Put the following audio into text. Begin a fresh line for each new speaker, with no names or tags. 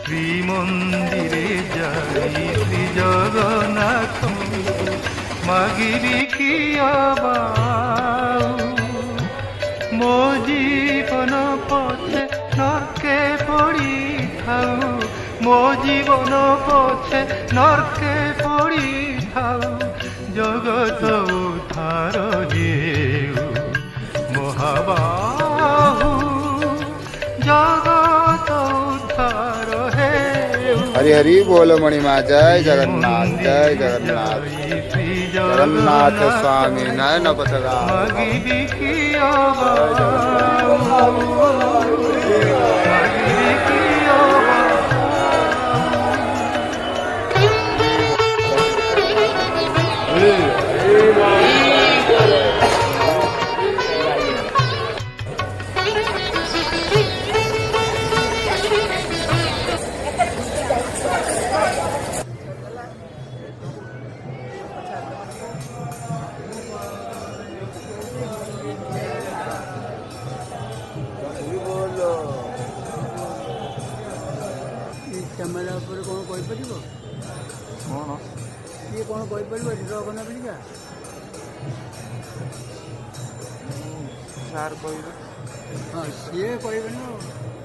শ্রীমন্দিরে যাই শ্রী জগন্নাথ মাগিবি কি আবাউ মো জীবন পথে নরকে পড়ি থাউ মো জীবন পথে নরকে পড়ি থাউ জগত উদ্ধার হেউ মহাবাহু জগত উদ্ধার হেউ।
हरि हरि बोलो मणिमा जय जगन्नाथ जय जगन्नाथ जगन्नाथ स्वामी नयन पथगा
कैमेरा पर कौन कही पार कौन ये कौन कही पार जगन्नाथ बोलिका
सार कह
हाँ सी कह